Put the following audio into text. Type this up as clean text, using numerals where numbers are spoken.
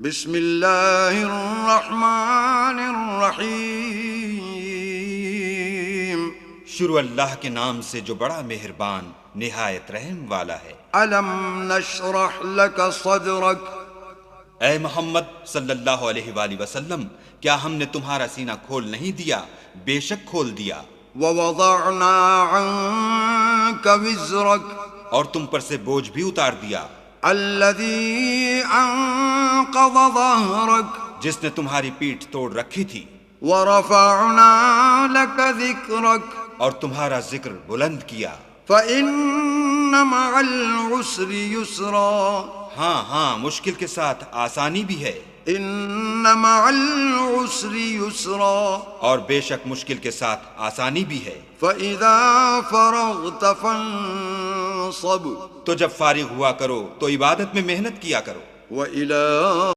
بسم اللہ الرحمن الرحیم۔ شروع اللہ کے نام سے جو بڑا مہربان نہایت رحم والا ہے۔ الم نشرح لک صدرک، اے محمد صلی اللہ علیہ وآلہ وسلم، کیا ہم نے تمہارا سینہ کھول نہیں دیا؟ بے شک کھول دیا۔ ووضعنا عنک وزرک، اور تم پر سے بوجھ بھی اتار دیا، الذی انقض ظہرک، جس نے تمہاری پیٹھ توڑ رکھی تھی، ورفعنا لک ذکرک، اور تمہارا ذکر بلند کیا۔ فإن مع العسر یسرا، ہاں مشکل کے ساتھ آسانی بھی ہے، ان مع العسر یسرا، اور بے شک مشکل کے ساتھ آسانی بھی ہے۔ فإذا فرغت فانصب، تو جب فارغ ہوا کرو تو عبادت میں محنت کیا کرو۔ وإلى